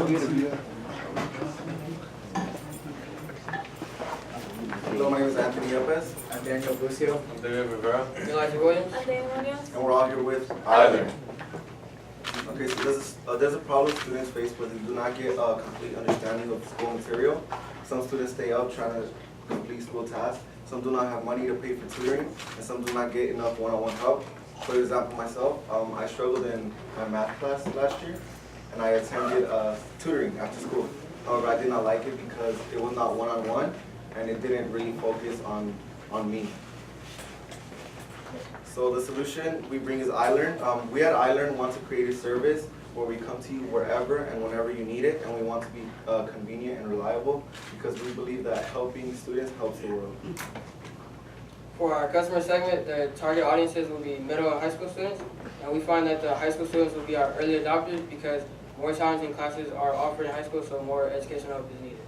Hello, my name is Anthony Lopez. I'm Daniel Lucio. I'm David Rivera. Elijah Williams. I'm Dana Munoz. And we're all here with ilearn. Okay, so there's a problem students face where they do not get a complete understanding of school material. Some students stay up trying to complete school tasks. Some do not have money to pay for tutoring, and some do not get enough one-on-one help. For example, myself, I struggled in my math class last year, and I attended tutoring after school. However, I did not like it because it was not one-on-one, and it didn't really focus on me. So the solution we bring is ilearn. We at ilearn want to create a service where we come to you wherever and whenever you need it, and we want to be convenient and reliable because we believe that helping students helps the world. For our customer segment, the target audiences will be middle and high school students, and we find that the high school students will be our early adopters because more challenging classes are offered in high school, so more educational help is needed.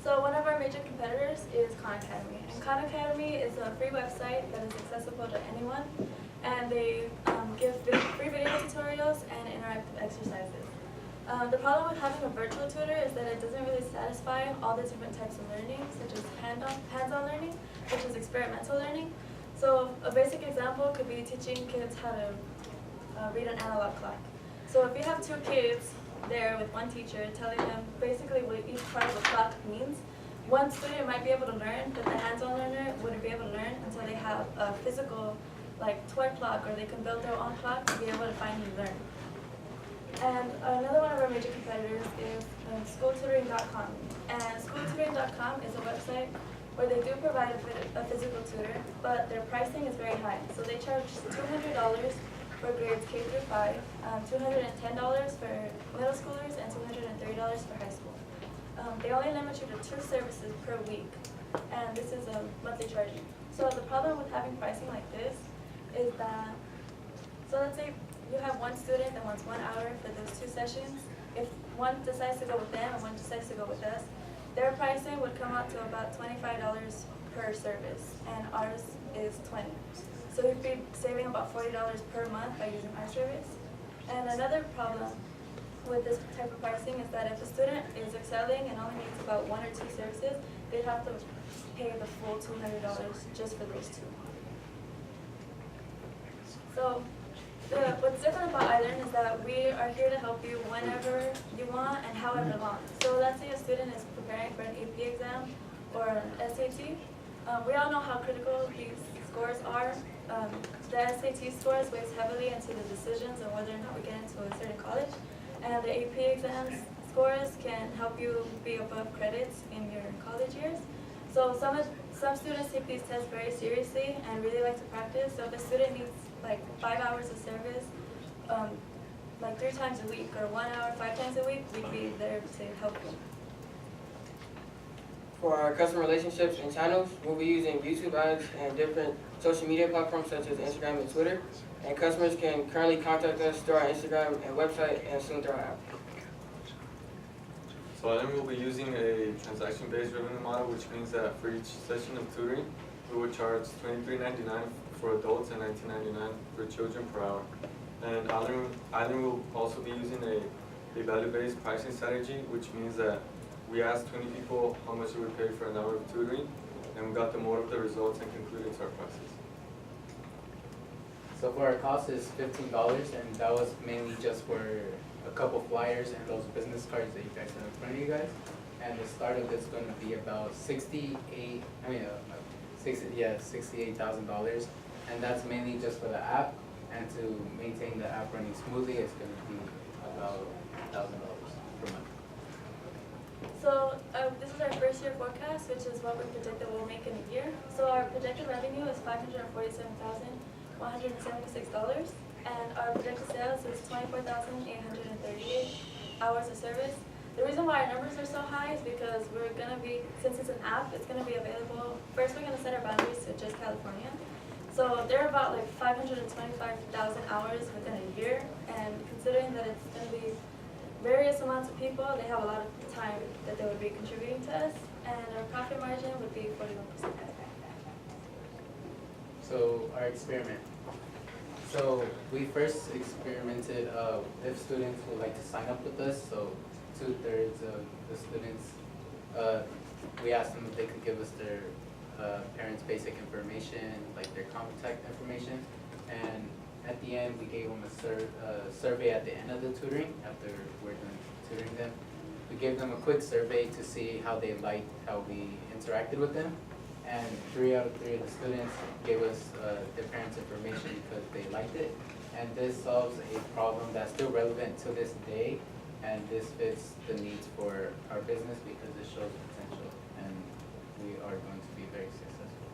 So one of our major competitors is Khan Academy. And Khan Academy is a free website that is accessible to anyone. And they give free video tutorials and interactive exercises. The problem with having a virtual tutor is that it doesn't really satisfy all the different types of learning, such as hands-on learning, which is experimental learning. So a basic example could be teaching kids how to read an analog clock. So if you have two kids there with one teacher telling them basically what each part of the clock means, one student might be able to learn, but the hands-on learner wouldn't be able to learn until they have a physical, like, toy clock, or they can build their own clock to be able to finally learn. And another one of our major competitors is schooltutoring.com. And schooltutoring.com is a website where they do provide a physical tutor, but their pricing is very high. So they charge $200 for grades K through 5, $210 for middle schoolers, and $230 for high school. They only limit you to 2 services per week, and this is a monthly charging. So the problem with having pricing like this is that, so let's say you have one student that wants 1 hour for those 2 sessions. If one decides to go with them and one decides to go with us, their pricing would come out to about $25 per service, and ours is $20. So we'd be saving about $40 per month by using our service. And another problem with this type of pricing is that if a student is excelling and only needs about 1 or 2 services, they'd have to pay the full $200 just for those 2. So what's different about ilearn is that we are here to help you whenever you want and however long. So let's say a student is preparing for an AP exam or an SAT. We all know how critical these scores are. The SAT scores weighs heavily into the decisions on whether or not we get into a certain college, and the AP exams scores can help you be above credits in your college years. So some students take these tests very seriously and really like to practice. So if a student needs like 5 hours of service, like 3 times a week, or 1 hour 5 times a week, we'd be there to help you. For our customer relationships and channels, we'll be using YouTube ads and different social media platforms such as Instagram and Twitter. And customers can currently contact us through our Instagram and website, and soon through our app. So ilearn will be using a transaction-based revenue model, which means that for each session of tutoring, we will charge $23.99 for adults and $19.99 for children per hour. And ilearn will also be using a value-based pricing strategy, which means that we asked 20 people how much they would pay for an hour of tutoring, and we got them all of the results and concluded our prices. So for our cost is $15, and that was mainly just for a couple flyers and those business cards that you guys have in front of you guys. And the start of this is going to be about $68,000, and that's mainly just for the app. And to maintain the app running smoothly, it's going to be about $1,000 per month. So this is our first year forecast, which is what we predict that we'll make in a year. So our projected revenue is $547,176, and our projected sales is 24,838 hours of service. The reason why our numbers are so high is because we're going to be, since it's an app, it's going to be available. First, we're going to set our boundaries to just California. So there are about like 525,000 hours within a year, and considering that it's going to be various amounts of people, they have a lot of time that they would be contributing to us, and our profit margin would be 41%. So our experiment. So we first experimented if students would like to sign up with us. So 2/3 of the students, we asked them if they could give us their parents' basic information, like their contact information, and at the end we gave them a survey at the end of the tutoring after we're done tutoring them. We gave them a quick survey to see how they liked how we interacted with them. And 3 out of 3 of the students gave us their parents' information because they liked it. And this solves a problem that's still relevant to this day. And this fits the needs for our business because it shows potential. And we are going to be very successful.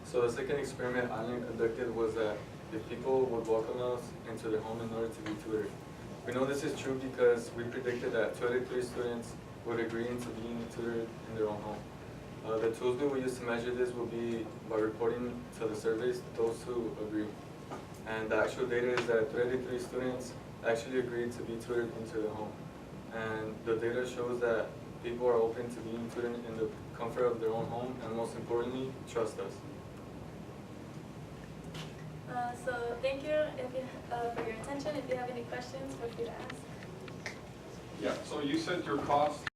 So the second experiment ilearn conducted was that if people would welcome us into their home in order to be tutored. We know this is true because we predicted that 2 out of 3 students would agree into being tutored in their own home. The tools we will use to measure this will be by reporting to the surveys those who agree. And the actual data is that 3 out of 3 students actually agreed to be tutored into their home. And the data shows that people are open to being tutored in the comfort of their own home, and most importantly, trust us. So thank you for your attention. If you have any questions, feel free to ask. Yeah, so you said your cost